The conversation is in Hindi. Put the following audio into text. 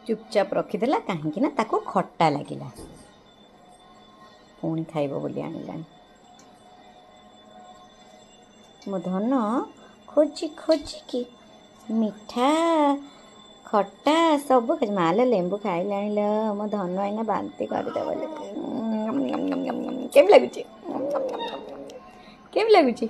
चुपचाप रखीदेला कहीं ताको खट्टा लगिला पुणी खाइब बोली आनिलानी मो धन खोजी खोजिकी मिठा खट्टा सब माल लेंबू खाइला मो धन आईना बांती करदे केम लगुच केम लगुच